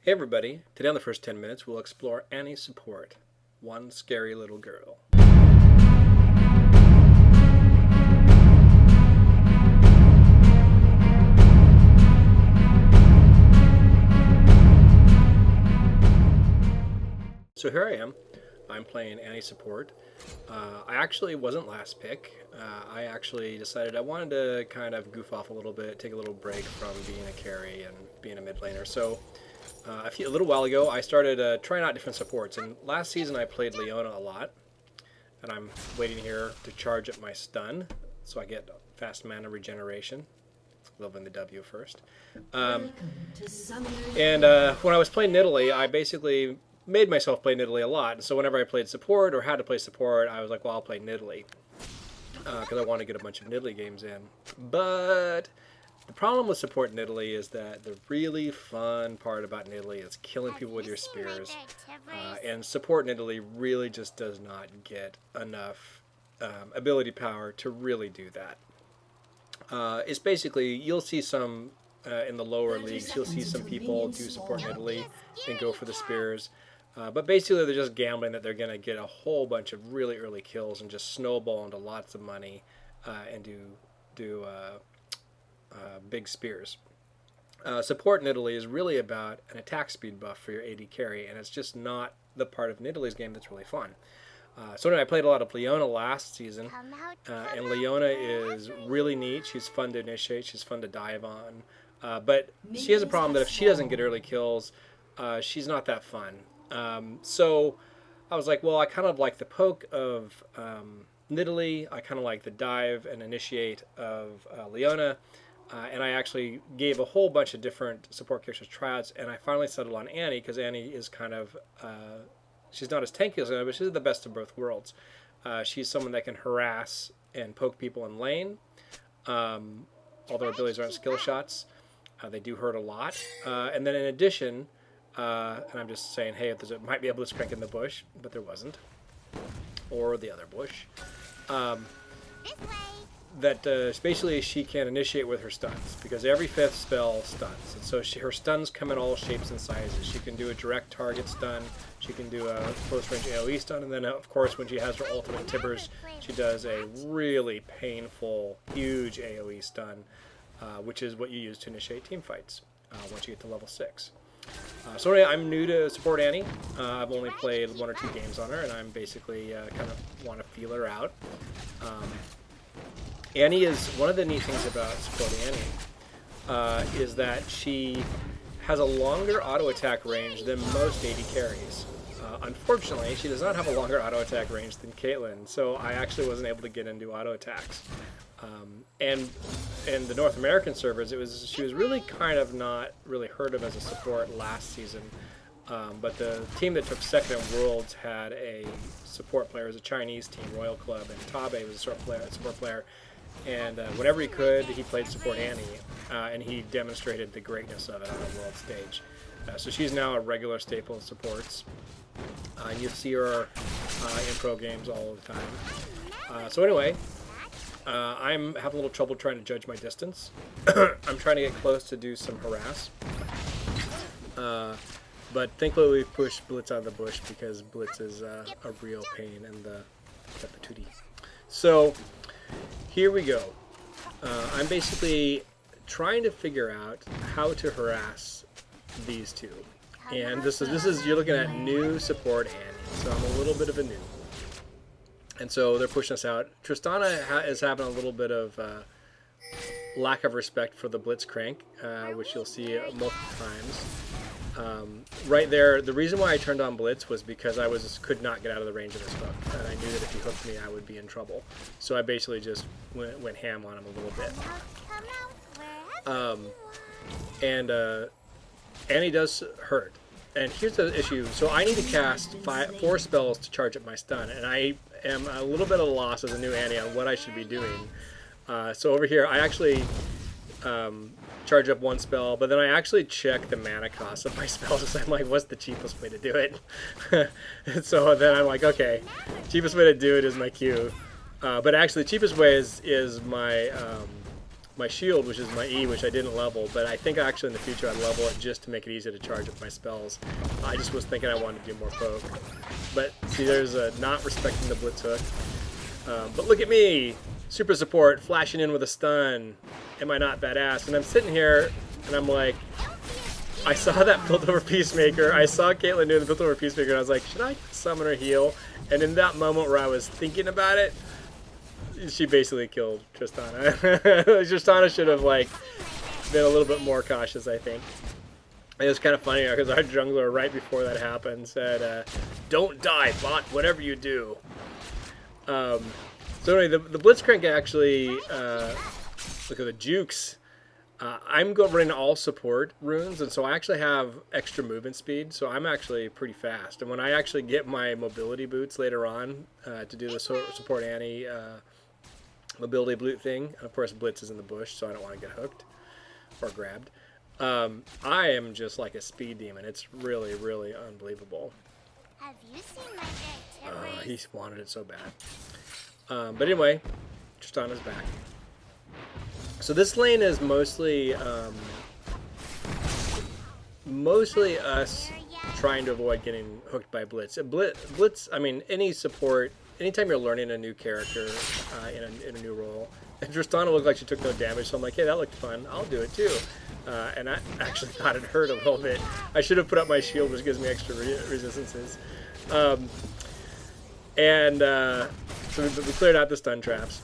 Hey everybody, today on the first 10 minutes we'll explore Annie's support, one scary little girl. So here I am, I'm playing Annie support. I actually wasn't last pick. I actually decided I wanted to kind of goof off a little bit, take a little break from being a carry and being a mid laner. So a little while ago, I started trying out different supports. And last season, I played Leona a lot. And I'm waiting here to charge up my stun, so I get fast mana regeneration. Leveling the W first. And when I was playing Nidalee, I basically made myself play Nidalee a lot. And so whenever I played support or had to play support, I was like, well, I'll play Nidalee. Because I want to get a bunch of Nidalee games in. But the problem with support Nidalee is that the really fun part about Nidalee is killing people with your spears. And support Nidalee really just does not get enough ability power to really do that. It's basically, you'll see some in the lower leagues, you'll see some people do support Nidalee and go for the spears. But basically they're just gambling that they're going to get a whole bunch of really early kills and just snowball into lots of money and do big spears. Support Nidalee is really about an attack speed buff for your AD carry, and it's just not the part of Nidalee's game that's really fun. So anyway, I played a lot of Leona last season, and Leona is really neat. She's fun to initiate, she's fun to dive on, but she has a problem that if she doesn't get early kills, she's not that fun. So I was like, well, I kind of like the poke of Nidalee, I kind of like the dive and initiate of Leona, and I actually gave a whole bunch of different support characters tryouts, and I finally settled on Annie, because Annie is kind of, she's not as tanky as Leona, but she's the best of both worlds. She's someone that can harass and poke people in lane, although her abilities aren't skill shots. They do hurt a lot. And then in addition, and I'm just saying, hey, if there might be a blitzcrank in the bush, but there wasn't, or the other bush. That basically she can initiate with her stuns, because every fifth spell stuns, and so her stuns come in all shapes and sizes. She can do a direct target stun, she can do a close range AoE stun, and then of course when she has her ultimate Tibbers, she does a really painful, huge AoE stun, which is what you use to initiate team fights once you get to level 6. So anyway, I'm new to support Annie. I've only played 1 or 2 games on her, and I'm basically kind of want to feel her out. Annie is, one of the neat things about supporting Annie is that she has a longer auto attack range than most AD carries. Unfortunately, she does not have a longer auto attack range than Caitlyn, so I actually wasn't able to get into auto attacks. And in the North American servers, she was really kind of not really heard of as a support last season. But the team that took second at Worlds had a support player. It was a Chinese team, Royal Club, and Tabe was a support player. And whenever he could, he played support Annie, and he demonstrated the greatness of it on a world stage. So she's now a regular staple of supports. You see her in pro games all the time. So anyway, I'm having a little trouble trying to judge my distance. I'm trying to get close to do some harass. But thankfully we pushed Blitz out of the bush, because Blitz is a real pain in the patootie. So here we go. I'm basically trying to figure out how to harass these two. And this is you're looking at new support Annie, so I'm a little bit of a new. And so they're pushing us out. Tristana is having a little bit of lack of respect for the Blitzcrank, which you'll see multiple times. Right there, the reason why I turned on Blitz was because I could not get out of the range of this hook, and I knew that if he hooked me, I would be in trouble. So I basically just went ham on him a little bit. Annie does hurt. And here's the issue. So I need to cast 4 spells to charge up my stun, and I am a little bit at a loss as a new Annie on what I should be doing. So over here, I actually charge up 1 spell, but then I actually check the mana cost of my spells. I'm like, what's the cheapest way to do it? And so then I'm like, okay, cheapest way to do it is my Q. But actually, the cheapest way is my my shield, which is my E, which I didn't level, but I think actually in the future I'd level it just to make it easy to charge up my spells. I just was thinking I wanted to do more poke. But see, there's a not respecting the blitz hook. But look at me, super support, flashing in with a stun. Am I not badass? And I'm sitting here, and I'm like, I saw that built over Peacemaker. I saw Caitlyn doing the built over Peacemaker, and I was like, should I summon her heal? And in that moment where I was thinking about it, she basically killed Tristana. Tristana should have like been a little bit more cautious, I think. It was kind of funny because our jungler right before that happened said, "Don't die, bot. Whatever you do." So anyway, the Blitzcrank actually look at the jukes. I'm running all support runes, and so I actually have extra movement speed, so I'm actually pretty fast. And when I actually get my mobility boots later on to do the support Annie mobility boot thing, and of course Blitz is in the bush, so I don't want to get hooked or grabbed. I am just like a speed demon. It's really, really unbelievable. Have you seen my He wanted it so bad. But anyway, Tristana's back. So this lane is mostly us trying to avoid getting hooked by Blitz. Blitz, I mean, any support, anytime you're learning a new character in a new role, and Tristana looked like she took no damage, so I'm like, hey, that looked fun. I'll do it too. And I actually thought it hurt a little bit. I should have put up my shield, which gives me extra resistances. So we cleared out the stun traps.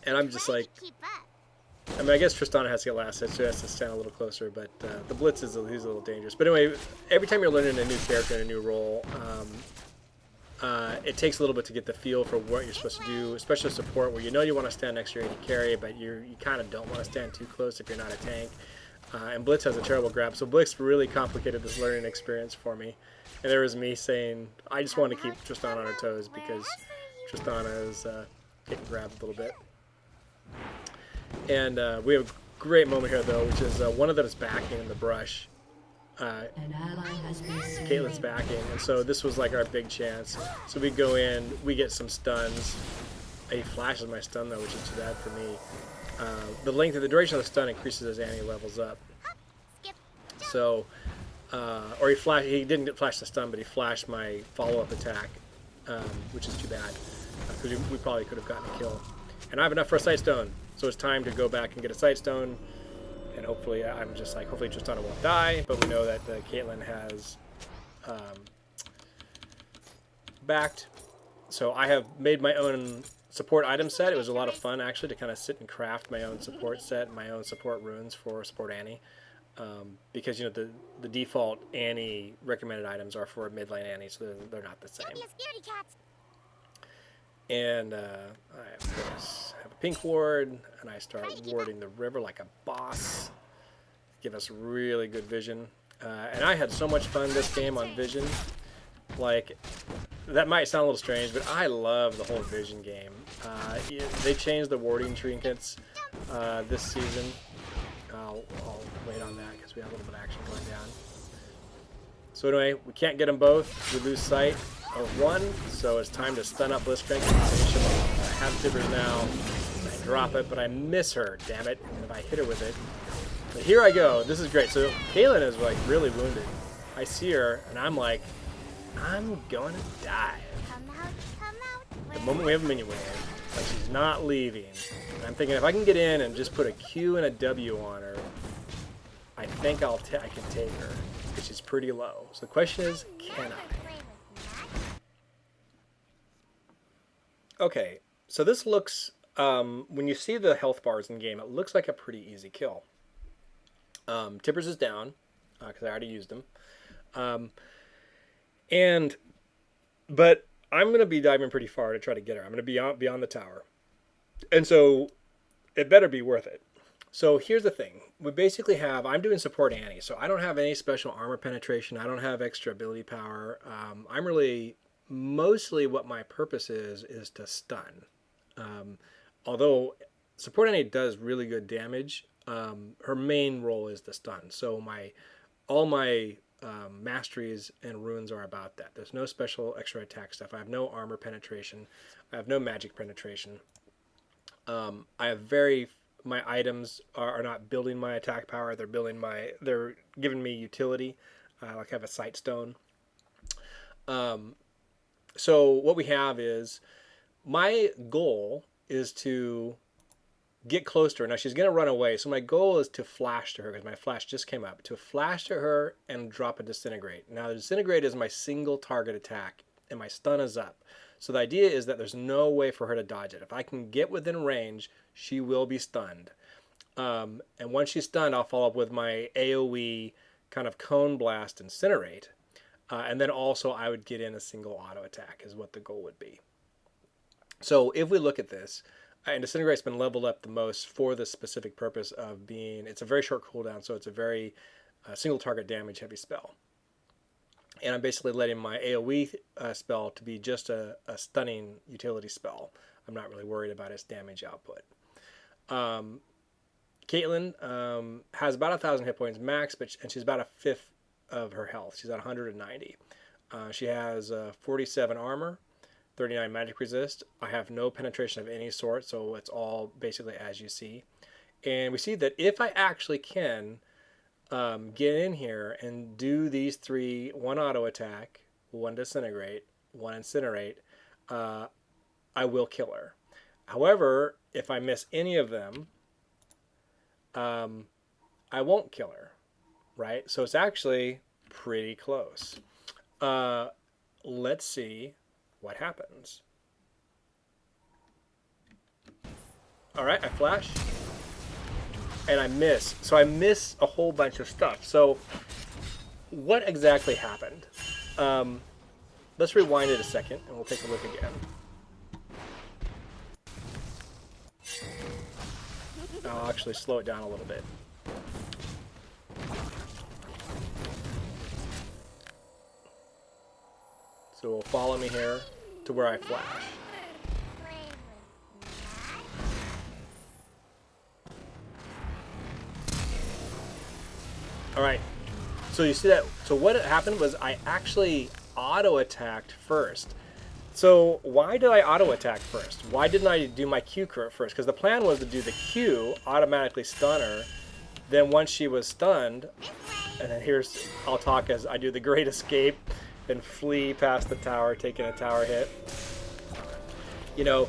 And I'm just like, I mean, I guess Tristana has to get last hit, so he has to stand a little closer, but the Blitz he's a little dangerous. But anyway, every time you're learning a new character and a new role, it takes a little bit to get the feel for what you're supposed to do, especially support, where you know you want to stand next to your AD carry, but you kind of don't want to stand too close if you're not a tank. And Blitz has a terrible grab, so Blitz really complicated this learning experience for me. And there was me saying, I just want to keep Tristana on her toes because Tristana is getting grabbed a little bit. And we have a great moment here, though, which is one of them is backing in the brush. Caitlyn's backing, and so this was like our big chance. So we go in, we get some stuns. He flashes my stun, though, which is too bad for me. The length of the duration of the stun increases as Annie levels up. So, or he didn't flash the stun, but he flashed my follow-up attack, which is too bad, because we probably could have gotten a kill. And I have enough for a sight stone, so it's time to go back and get a sight stone. And hopefully, I'm just like, hopefully Tristana won't die, but we know that Caitlyn has backed. So I have made my own support item set. It was a lot of fun, actually, to kind of sit and craft my own support set, my own support runes for support Annie. Because, you know, the default Annie recommended items are for mid-lane Annie, so they're not the same. And I, of course, have a pink ward, and I start warding the river like a boss. Give us really good vision. And I had so much fun this game on vision. Like, that might sound a little strange, but I love the whole vision game. They changed the warding trinkets this season. I'll wait on that because we have a little bit of action going down. So anyway, we can't get them both. We lose sight of one, so it's time to stun up Blitzcrank and finish him off. I have Tibbers now. I drop it, but I miss her, damn it. And if I hit her with it. But here I go. This is great. So Caitlyn is like really wounded. I see her, and I'm like, I'm going to die. The moment we have a minion wave, like she's not leaving. And I'm thinking if I can get in and just put a Q and a W on her, I think I can take her, because she's pretty low. So the question is, can I? Okay, so this looks, when you see the health bars in game, it looks like a pretty easy kill. Tippers is down, because I already used him. But I'm going to be diving pretty far to try to get her. I'm going to be beyond the tower. And so it better be worth it. So here's the thing. We basically have, I'm doing support Annie, so I don't have any special armor penetration. I don't have extra ability power. I'm really, mostly what my purpose is to stun. Although support Annie does really good damage, her main role is the stun. So all my masteries and runes are about that. There's no special extra attack stuff. I have no armor penetration. I have no magic penetration. I have my items are not building my attack power. They're giving me utility. Like I have a sight stone. So what we have is my goal is to get close to her. Now she's going to run away. So my goal is to flash to her because my flash just came up. To flash to her and drop a disintegrate. Now the disintegrate is my single target attack and my stun is up. So the idea is that there's no way for her to dodge it. If I can get within range, she will be stunned. And once she's stunned, I'll follow up with my AoE kind of cone blast incinerate. And then also I would get in a single auto attack is what the goal would be. So if we look at this, and Disintegrate's been leveled up the most for the specific purpose of being, it's a very short cooldown, so it's a very single target damage heavy spell. And I'm basically letting my AoE spell to be just a stunning utility spell. I'm not really worried about its damage output. Caitlyn has about 1,000 hit points max, and she's about a fifth of her health. She's at 190. She has 47 armor, 39 magic resist. I have no penetration of any sort, so it's all basically as you see. And we see that if I actually can get in here and do these three, one auto attack, one disintegrate, one incinerate, I will kill her. However, if I miss any of them, I won't kill her, right? So it's actually pretty close. Let's see what happens. All right, I flash. And I miss. So I miss a whole bunch of stuff. So what exactly happened? Let's rewind it a second and we'll take a look again. I'll actually slow it down a little bit. So we'll follow me here to where I flash. Alright, so you see that, so what happened was I actually auto-attacked first. So why did I auto-attack first? Why didn't I do my Q first? Because the plan was to do the Q, automatically stun her, then once she was stunned, and then here's, I'll talk as I do the great escape and flee past the tower, taking a tower hit. You know,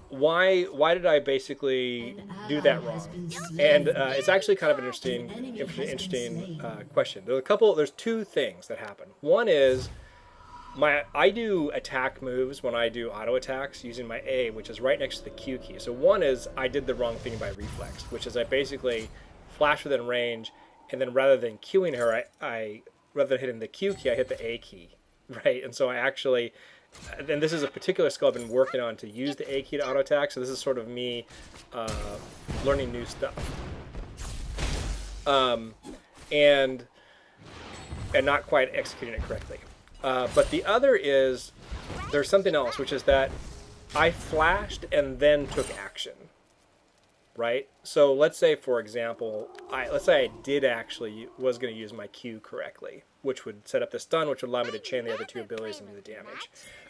why did I basically do that wrong? And it's actually kind of an interesting question. There's two things that happen. One is I do attack moves when I do auto attacks using my A, which is right next to the Q key. So one is I did the wrong thing by reflex, which is I basically flash within range, and then rather than Qing her, I rather than hitting the Q key, I hit the A key, right? And so I actually, and this is a particular skill I've been working on to use the A key to auto attack. So this is sort of me learning new stuff, and not quite executing it correctly. But the other is there's something else, which is that I flashed and then took action, right? So let's say, for example, let's say I did actually was going to use my Q correctly, which would set up the stun, which would allow me to chain the other two abilities and do the damage.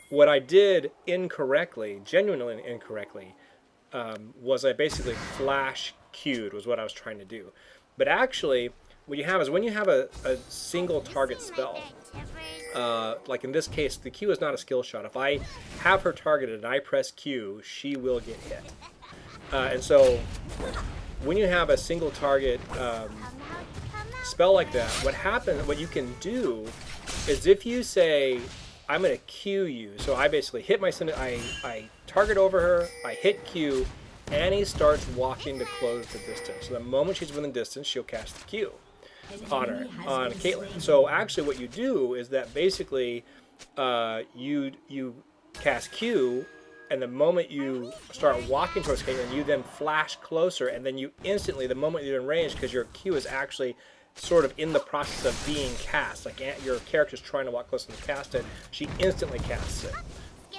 What I did incorrectly, genuinely incorrectly, was I basically flash Q'd was what I was trying to do. But actually, what you have is when you have a single target spell, like in this case, the Q is not a skill shot. If I have her targeted and I press Q, she will get hit. And so when you have a single target spell like that, what you can do is if you say, I'm going to Q you, so I basically hit I target over her, I hit Q, Annie starts walking to close the distance. So the moment she's within distance, she'll cast the Q on Caitlyn. So actually what you do is that basically you cast Q, and the moment you start walking towards Caitlyn, you then flash closer, and then you instantly, the moment you're in range, because your Q is actually sort of in the process of being cast, like your character's trying to walk close and cast it, she instantly casts it,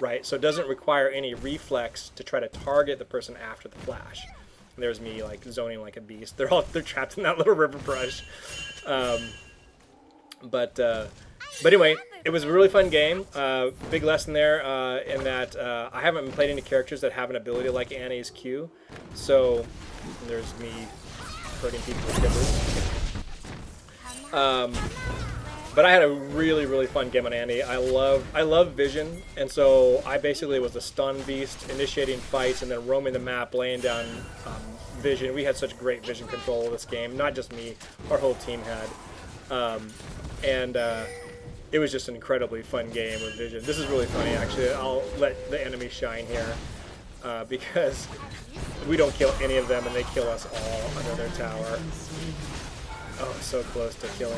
right? So it doesn't require any reflex to try to target the person after the flash. And there's me like zoning like a beast. They're trapped in that little river brush. But anyway, It was a really fun game. Big lesson there in that I haven't been playing any characters that have an ability like Annie's Q. So there's me hurting people with timbers. But I had a really fun game on Annie. I love Vision, and so I basically was a stun beast, initiating fights and then roaming the map, laying down Vision. We had such great Vision control of this game. Not just me, our whole team had. It was just an incredibly fun game with Vision. This is really funny, actually. I'll let the enemy shine here because we don't kill any of them and they kill us all under their tower. Oh, so close to killing.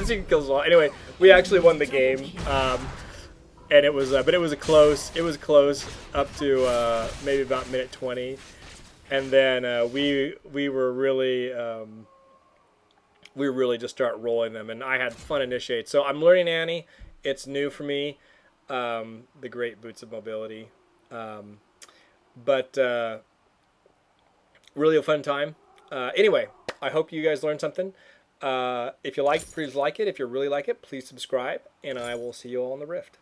She kills all. Anyway, we actually won the game, and it was, but it was close. It was close up to maybe about minute 20, and then we were really. We really just start rolling them, and I had fun initiate. So I'm learning Annie. It's new for me, the great boots of mobility, but really a fun time. Anyway, I hope you guys learned something. If you like, please like it. If you really like it, please subscribe, and I will see you all in the Rift.